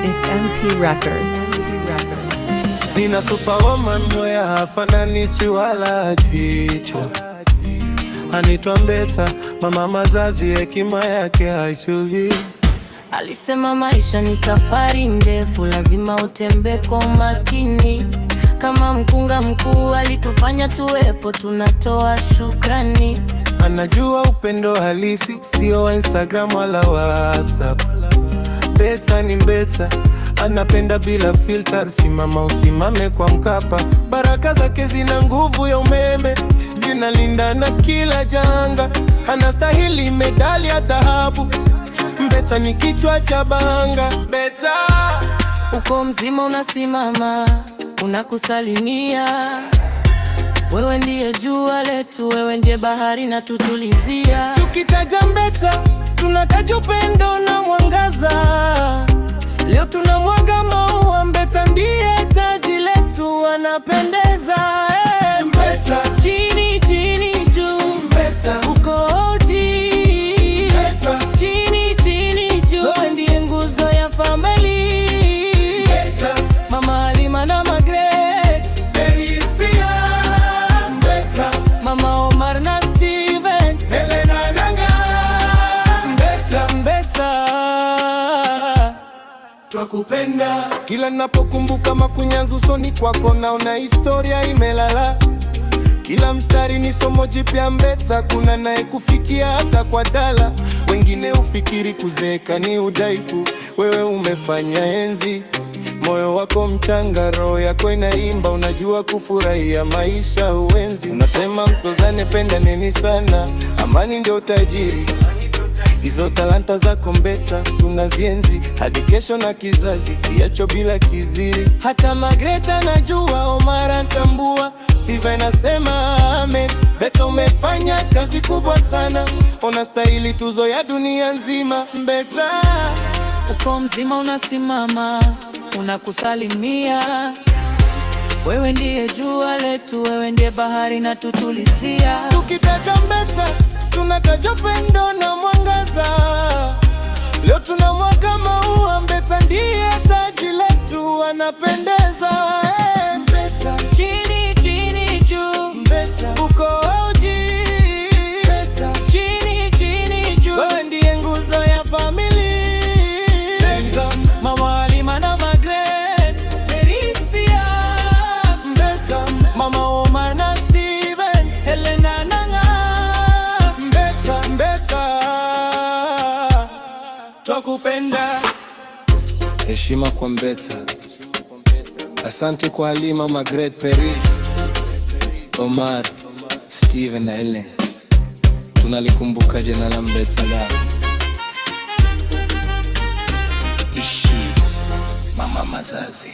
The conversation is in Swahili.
It's MP Records. Nina superwoman moya hafananishwi wala jicho. Anaitwa Mbetsa, mama mazazi, hekima yake haishuwi. Alisema maisha ni safari ndefu, lazima utembee kwa umakini. Kama mkunga mkuu alitufanya tuwepo, tunatoa shukrani. Anajua upendo halisi, sio wa Instagram wala WhatsApp. Mbetsa ni Mbetsa, anapenda bila filter. Simama usimame kwa Mkapa, baraka zake zina nguvu ya umeme, zinalinda na kila janga. Anastahili medali ya dhahabu, Mbetsa ni kichwa cha banga. Mbetsa uko mzima unasimama, unakusalimia. Wewe ndiye jua letu, wewe ndiye bahari na tutulizia. Tukitaja Mbetsa tunataja upendo na mwangaza. Leo tunamwaga maua, Mbetsa ndiye taji letu, anapendeza. Mbetsa chini chini juu, Mbetsa uko oji. Mbetsa chini chini juu, wewe ndiye nguzo ya family. Mbetsa Mama Halima na Margaret, Beris pia. Mbetsa Mama Omar na Steven, Helena Nanga. Mbetsa Mbetsa twakupenda. Kila napokumbuka makunyanzi usoni kwako, naona historia imelala. Kila mstari ni somo jipya. Mbetsa kuna naye kufikia hata kwa dala. Wengine ufikiri kuzeeka ni udhaifu, wewe umefanya enzi. Moyo wako mchanga, roho yako inaimba, unajua kufurahia maisha uenzi. Unasema msozane, pendaneni sana, amani ndio tajiri. Hizo talanta zako Mbetsa tunazienzi, hadi kesho na kizazi kiacho bila kiziri. Hata Margaret anajua, Omar anatambua, Steven anasema amen. Mbetsa umefanya kazi kubwa sana, unastahili tuzo ya dunia nzima. Mbetsa uko mzima unasimama, unakusalimia. Wewe ndiye jua letu, wewe ndiye bahari na tutulizia. Tukitaja Mbetsa tunataja upendo na mwangaza. Leo tunamwaga maua, Mbetsa ndiye taji letu, anapendeza. Mbetsa chini chini juu, Mbetsa uko oji. Mbetsa chini chini juu, wewe ndiye nguzo ya family. Mbetsa Mama Halima na Margaret, Beris pia. Mbetsa Mama Omar na Steven, Helena Nanga. Mbetsa twakupenda. Heshima kwa Mbetsa. Asante kwa Halima, Margaret, Beris, Omar, Steven na Helen. Tunalikumbuka jina la Mbetsa la ishi mama mazazi.